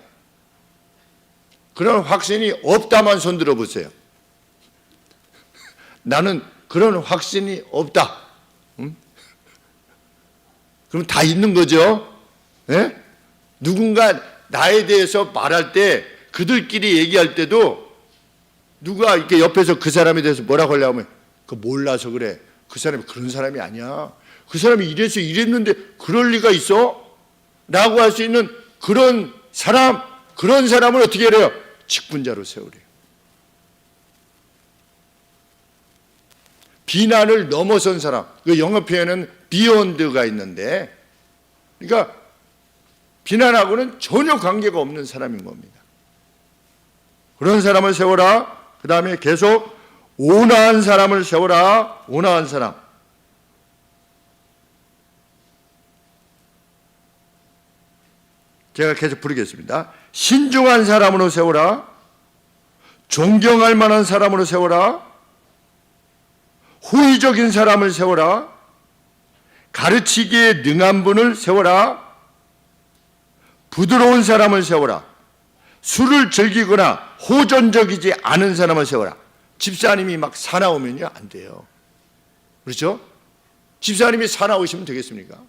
그런 확신이 없다만 손 들어보세요. 나는 그런 확신이 없다. 응? 그럼 다 있는 거죠. 네? 누군가 나에 대해서 말할 때 그들끼리 얘기할 때도 누가 이렇게 옆에서 그 사람에 대해서 뭐라고 하려고 하면 그 몰라서 그래. 그 사람이 그런 사람이 아니야. 그 사람이 이래서 이랬는데 그럴 리가 있어? 라고 할 수 있는 그런 사람을 어떻게 해요? 직분자로 세우래요. 비난을 넘어선 사람, 그 영어 표현은 beyond가 있는데, 그러니까 비난하고는 전혀 관계가 없는 사람인 겁니다. 그런 사람을 세워라. 그 다음에 계속 온화한 사람을 세워라. 온화한 사람. 제가 계속 부르겠습니다. 신중한 사람으로 세워라. 존경할 만한 사람으로 세워라. 호의적인 사람을 세워라. 가르치기에 능한 분을 세워라. 부드러운 사람을 세워라. 술을 즐기거나 호전적이지 않은 사람을 세워라. 집사님이 막 사나우면요 안 돼요. 그렇죠? 집사님이 사나우시면 되겠습니까?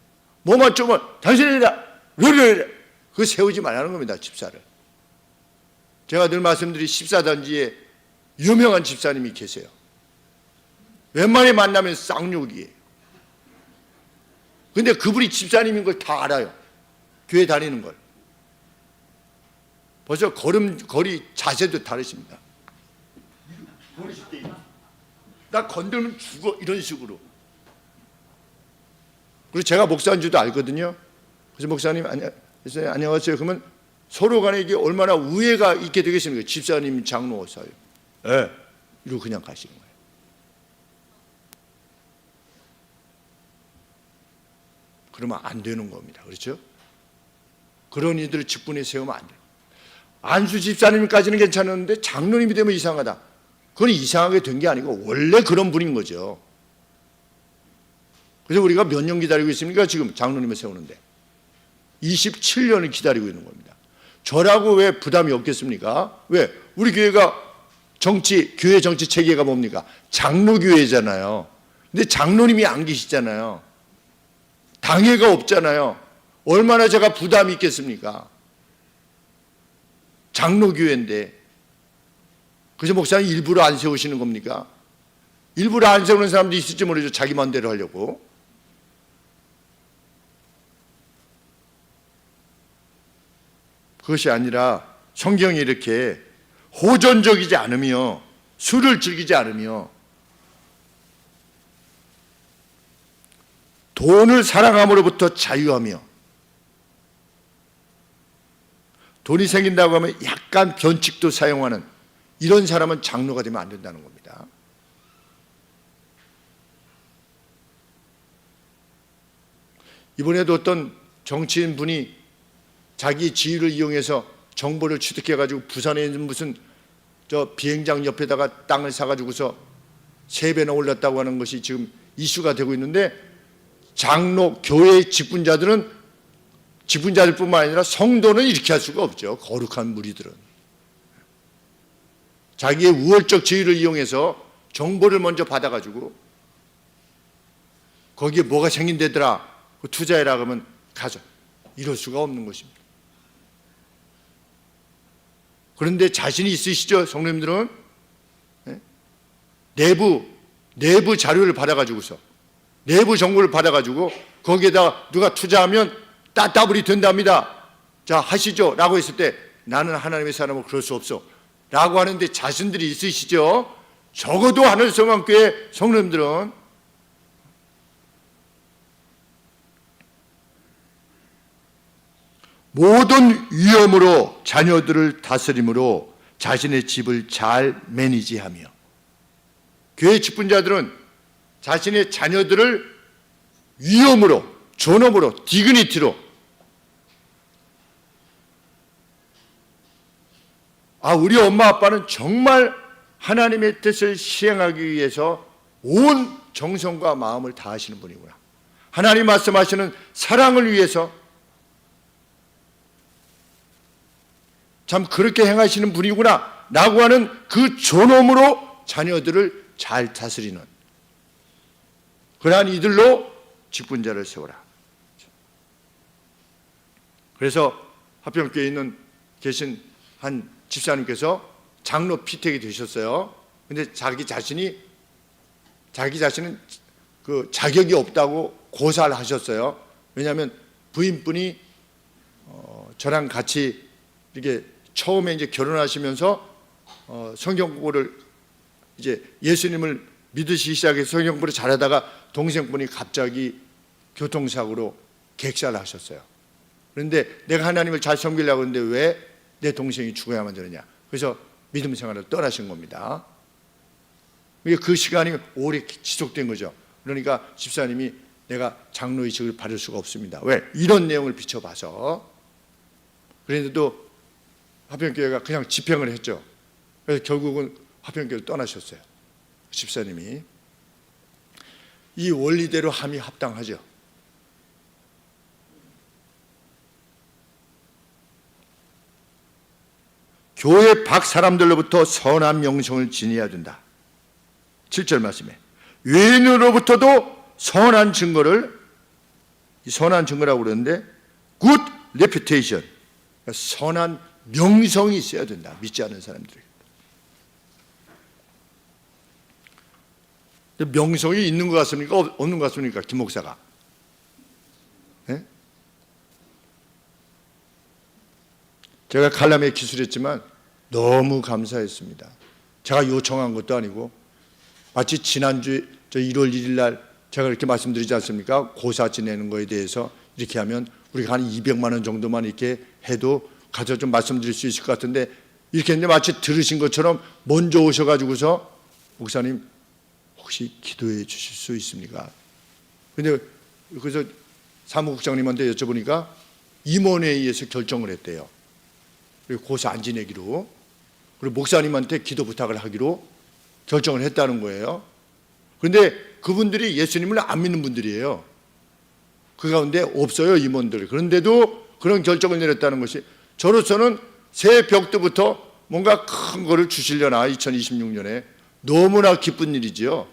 뭐만 좀 당신이다 그거 세우지 말라는 겁니다. 집사를. 제가 늘 말씀드린 십사단지에 유명한 집사님이 계세요. 웬만히 만나면 쌍욕이에요. 근데 그분이 집사님인 걸 다 알아요. 교회 다니는 걸. 벌써 걸이 자세도 다르십니다. 나 건들면 죽어 이런 식으로. 그리고 제가 목사인 줄도 알거든요. 그래서 목사님 안녕하세요. 그러면 서로 간에 이게 얼마나 우애가 있게 되겠습니까? 집사님 장로 사요. 예. 이러고 그냥 가시는 거예요. 그러면 안 되는 겁니다. 그렇죠? 그런 이들을 직분에 세우면 안 돼요. 안수 집사님까지는 괜찮았는데 장로님이 되면 이상하다. 그건 이상하게 된 게 아니고 원래 그런 분인 거죠. 그래서 우리가 몇 년 기다리고 있습니까? 지금 장로님을 세우는데 27년을 기다리고 있는 겁니다. 저라고 왜 부담이 없겠습니까? 왜? 우리 교회가 교회 정치 체계가 뭡니까? 장로교회잖아요. 근데 장로님이 안 계시잖아요. 당회가 없잖아요. 얼마나 제가 부담이 있겠습니까? 장로교회인데. 그래서 목사님 일부러 안 세우시는 겁니까? 일부러 안 세우는 사람도 있을지 모르죠. 자기 마음대로 하려고. 그것이 아니라 성경이 이렇게 호전적이지 않으며 술을 즐기지 않으며 돈을 사랑함으로부터 자유하며 돈이 생긴다고 하면 약간 변칙도 사용하는 이런 사람은 장로가 되면 안 된다는 겁니다. 이번에도 어떤 정치인 분이 자기 지위를 이용해서 정보를 취득해가지고 부산에 있는 무슨 비행장 옆에다가 땅을 사가지고서 3배나 올렸다고 하는 것이 지금 이슈가 되고 있는데 장로, 교회 직분자들뿐만 아니라 성도는 이렇게 할 수가 없죠. 거룩한 무리들은. 자기의 우월적 지위를 이용해서 정보를 먼저 받아가지고 거기에 뭐가 생긴다더라 투자해라 그러면 가져. 이럴 수가 없는 것입니다. 그런데 자신이 있으시죠? 성도님들은 내부 자료를 받아가지고서 내부 정보를 받아가지고 거기에다 누가 투자하면 따따블이 된답니다. 자 하시죠 라고 했을 때 나는 하나님의 사람은 그럴 수 없어 라고 하는데 자신들이 있으시죠? 적어도 하늘성황교회 성도님들은 모든 위험으로 자녀들을 다스림으로 자신의 집을 잘 매니지하며 교회 직분자들은 자신의 자녀들을 위험으로, 존엄으로, 디그니티로 우리 엄마 아빠는 정말 하나님의 뜻을 시행하기 위해서 온 정성과 마음을 다하시는 분이구나. 하나님 말씀하시는 사랑을 위해서 참 그렇게 행하시는 분이구나 라고 하는 그 존엄으로 자녀들을 잘 다스리는 그러한 이들로 직분자를 세워라. 그래서 화평교회에 계신 한 집사님께서 장로 피택이 되셨어요. 근데 자기 자신은 그 자격이 없다고 고사를 하셨어요. 왜냐하면 부인분이 저랑 같이 이렇게 처음에 이제 결혼하시면서 성경 공부를 이제 예수님을 믿으시기 시작해서 성경 공부를 잘하다가 동생분이 갑자기 교통사고로 객사를 하셨어요. 그런데 내가 하나님을 잘 섬기려고 하는데 왜 내 동생이 죽어야만 되느냐. 그래서 믿음 생활을 떠나신 겁니다. 그 시간이 오래 지속된 거죠. 그러니까 집사님이 내가 장로의식을 받을 수가 없습니다. 왜? 이런 내용을 비춰봐서. 그런데도 화평교회가 그냥 집행을 했죠. 그래서 결국은 화평교회를 떠나셨어요. 집사님이. 이 원리대로 함이 합당하죠. 교회 밖 사람들로부터 선한 명성을 지녀야 된다. 7절 말씀에 외인으로부터도 선한 증거를, 선한 증거라고 그러는데 good reputation, 선한 명성이 있어야 된다. 믿지 않는 사람들에게. 명성이 있는 것 같습니까? 없는 것 같습니까? 김 목사가. 네? 제가 칼럼에 기술했지만 너무 감사했습니다. 제가 요청한 것도 아니고 마치 지난주 저 1월 1일 날 제가 이렇게 말씀드리지 않습니까? 고사 지내는 거에 대해서 이렇게 하면 우리가 한 200만 원 정도만 이렇게 해도 가서 좀 말씀드릴 수 있을 것 같은데, 이렇게 했는데 마치 들으신 것처럼 먼저 오셔가지고서 목사님 혹시 기도해 주실 수 있습니까? 근데 그래서 사무국장님한테 여쭤보니까 임원회의에서 결정을 했대요. 그리고 고사 안 지내기로, 그리고 목사님한테 기도 부탁을 하기로 결정을 했다는 거예요. 그런데 그분들이 예수님을 안 믿는 분들이에요. 그 가운데 없어요, 임원들. 그런데도 그런 결정을 내렸다는 것이 저로서는 새벽부터 뭔가 큰 거를 주시려나 2026년에 너무나 기쁜 일이지요.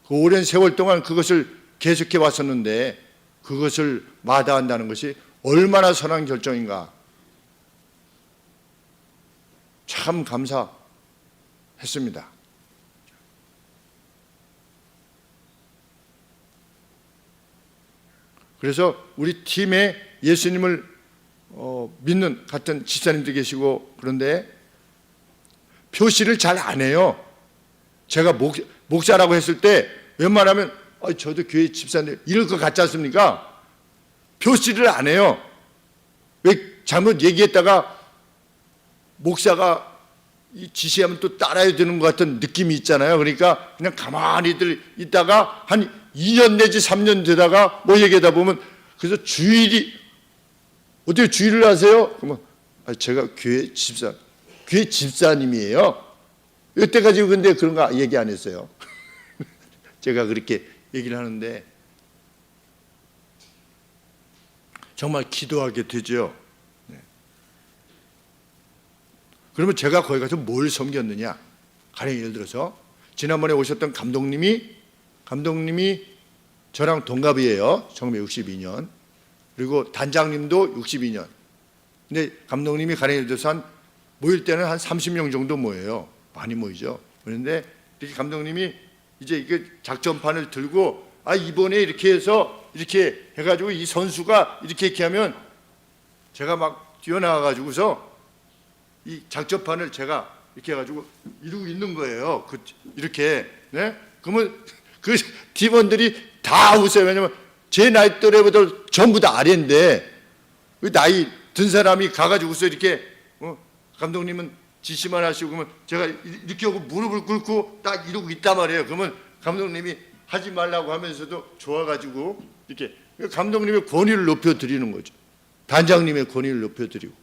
그 오랜 세월 동안 그것을 계속해 왔었는데 그것을 마다한다는 것이 얼마나 선한 결정인가. 참 감사했습니다. 그래서 우리 팀에 예수님을 믿는 같은 집사님도 계시고, 그런데 표시를 잘 안 해요. 제가 목사라고 했을 때 웬만하면 저도 교회 집사님 이럴 것 같지 않습니까? 표시를 안 해요. 왜 잘못 얘기했다가 목사가 지시하면 또 따라야 되는 것 같은 느낌이 있잖아요. 그러니까 그냥 가만히들 있다가 한 2년 내지 3년 되다가 뭐 얘기하다 보면, 그래서 주일이 어떻게 주일을 하세요? 그러면 제가 교회 집사님이에요. 이때까지 근데 그런 거 얘기 안 했어요. 제가 그렇게 얘기를 하는데 정말 기도하게 되죠. 네. 그러면 제가 거기 가서 뭘 섬겼느냐? 가령 예를 들어서 지난번에 오셨던 감독님이 저랑 동갑이에요. 1962년. 그리고 단장님도 62년. 근데 감독님이 가령 예를 들어서 모일 때는 한 30명 정도 모여요. 많이 모이죠. 그런데 이렇게 감독님이 이제 이게 작전판을 들고 이번에 이렇게 해서 이렇게 해가지고 이 선수가 이렇게 하면 제가 막 뛰어나가가지고서 이 작전판을 제가 이렇게 해가지고 이러고 있는 거예요. 이렇게. 네? 그러면 그 팀원들이 다 웃어요. 왜냐면 제 나이 또래보다 전부 다 아래인데 나이 든 사람이 가가지고서 이렇게 감독님은 지시만 하시고 그러면 제가 이렇게 하고 무릎을 꿇고 딱 이러고 있단 말이에요. 그러면 감독님이 하지 말라고 하면서도 좋아가지고 이렇게 감독님의 권위를 높여드리는 거죠. 단장님의 권위를 높여드리고,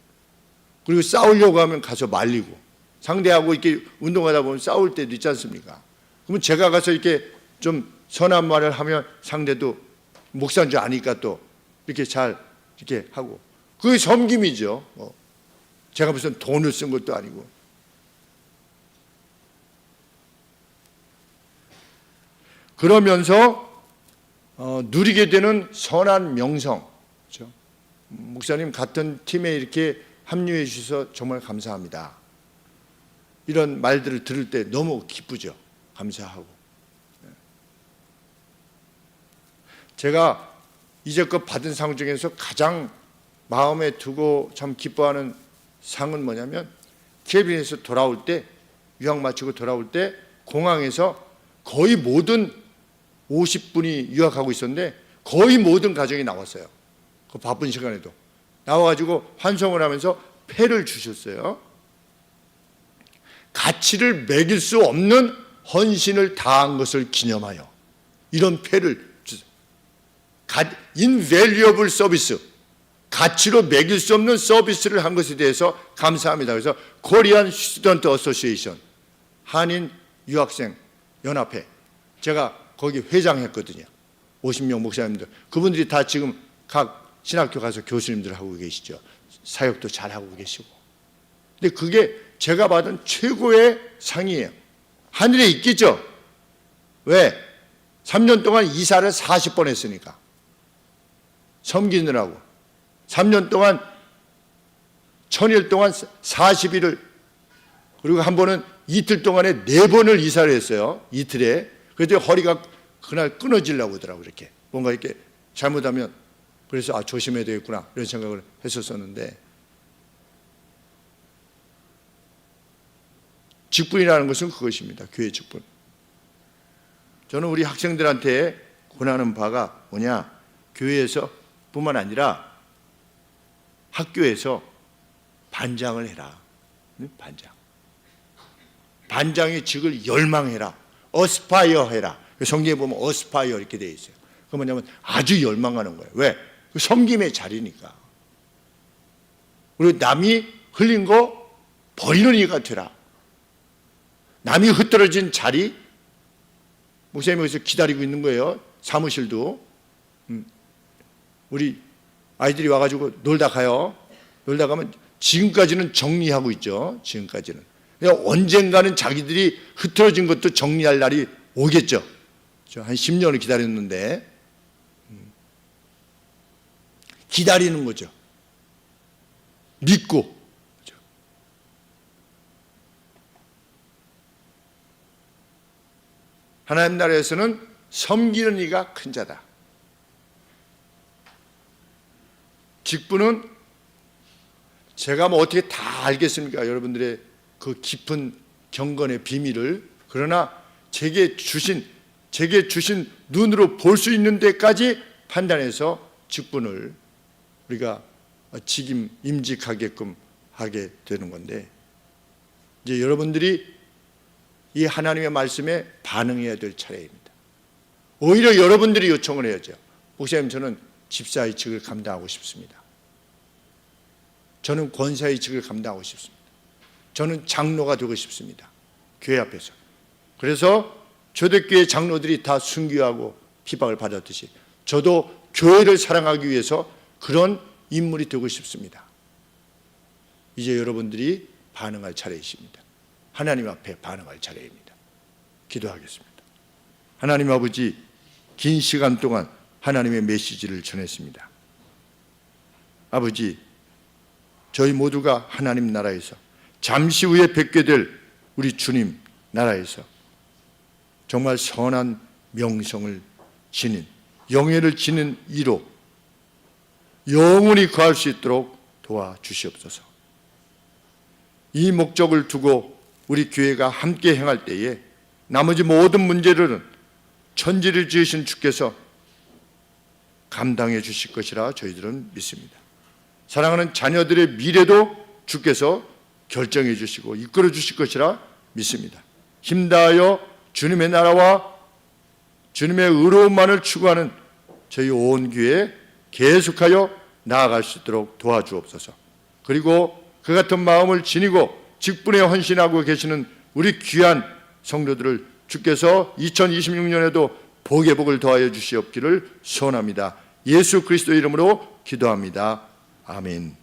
그리고 싸우려고 하면 가서 말리고, 상대하고 이렇게 운동하다 보면 싸울 때도 있지 않습니까? 그러면 제가 가서 이렇게 좀 선한 말을 하면 상대도 목사인 줄 아니까 또 이렇게 잘 이렇게 하고, 그게 섬김이죠. 제가 무슨 돈을 쓴 것도 아니고. 그러면서 누리게 되는 선한 명성. 그렇죠? 목사님 같은 팀에 이렇게 합류해 주셔서 정말 감사합니다. 이런 말들을 들을 때 너무 기쁘죠. 감사하고. 제가 이제껏 받은 상 중에서 가장 마음에 두고 참 기뻐하는 상은 뭐냐면, 캐빈에서 돌아올 때, 유학 마치고 돌아올 때 공항에서 거의 모든 50분이 유학하고 있었는데 거의 모든 가정이 나왔어요. 그 바쁜 시간에도 나와가지고 환송을 하면서 패를 주셨어요. 가치를 매길 수 없는 헌신을 다한 것을 기념하여 이런 패를 주세요. invaluable 서비스, 가치로 매길 수 없는 서비스를 한 것에 대해서 감사합니다. 그래서 코리안 스튜던트 어소시에이션, 한인 유학생 연합회, 제가 거기 회장했거든요. 50명 목사님들, 그분들이 다 지금 각 신학교 가서 교수님들 하고 계시죠. 사역도 잘 하고 계시고. 근데 그게 제가 받은 최고의 상이에요. 하늘에 있겠죠. 왜? 3년 동안 이사를 40번 했으니까. 섬기느라고. 3년 동안 1000일 동안 40일을, 그리고 한 번은 이틀 동안에 4번을 이사를 했어요. 이틀에. 그래서 허리가 그날 끊어지려고 하더라고요. 이렇게 뭔가 이렇게 잘못하면, 그래서 조심해야 되겠구나 이런 생각을 했었었는데, 직분이라는 것은 그것입니다. 교회 직분. 저는 우리 학생들한테 권하는 바가 뭐냐, 교회에서 뿐만 아니라 학교에서 반장을 해라. 반장의 직을 열망해라. 어스파이어 해라. 성경에 보면 어스파이어 이렇게 되어 있어요. 그 뭐냐면 아주 열망하는 거예요. 왜? 섬김의 자리니까. 그리고 남이 흘린 거 버리는 이가 되라. 남이 흩어진 자리, 목사님이 여기서 기다리고 있는 거예요. 사무실도. 우리 아이들이 와가지고 놀다 가요. 놀다 가면 지금까지는 정리하고 있죠. 지금까지는. 언젠가는 자기들이 흐트러진 것도 정리할 날이 오겠죠. 한 10년을 기다렸는데, 기다리는 거죠. 믿고. 하나님 나라에서는 섬기는 이가 큰 자다. 직분은 제가 뭐 어떻게 다 알겠습니까? 여러분들의 그 깊은 경건의 비밀을. 그러나 제게 주신 눈으로 볼 수 있는 데까지 판단해서 직분을 우리가 임직하게끔 하게 되는 건데, 이제 여러분들이 이 하나님의 말씀에 반응해야 될 차례입니다. 오히려 여러분들이 요청을 해야죠. 목사님, 저는 집사의 직을 감당하고 싶습니다. 저는 권사의 직을 감당하고 싶습니다. 저는 장로가 되고 싶습니다. 교회 앞에서. 그래서 초대교회 장로들이 다 순교하고 핍박을 받았듯이 저도 교회를 사랑하기 위해서 그런 인물이 되고 싶습니다. 이제 여러분들이 반응할 차례이십니다. 하나님 앞에 반응할 차례입니다. 기도하겠습니다. 하나님 아버지, 긴 시간 동안 하나님의 메시지를 전했습니다. 아버지, 저희 모두가 하나님 나라에서 잠시 후에 뵙게 될 우리 주님 나라에서 정말 선한 명성을 지닌, 영예를 지닌 이로 영원히 거할 수 있도록 도와주시옵소서. 이 목적을 두고 우리 교회가 함께 행할 때에 나머지 모든 문제들은 천지를 지으신 주께서 감당해 주실 것이라 저희들은 믿습니다. 사랑하는 자녀들의 미래도 주께서 결정해 주시고 이끌어 주실 것이라 믿습니다. 힘다하여 주님의 나라와 주님의 의로움만을 추구하는 저희 온 교회에 계속하여 나아갈 수 있도록 도와주옵소서. 그리고 그 같은 마음을 지니고 직분에 헌신하고 계시는 우리 귀한 성도들을 주께서 2026년에도 복의 복을 더하여 주시옵기를 소원합니다. 예수 그리스도 이름으로 기도합니다. 아멘.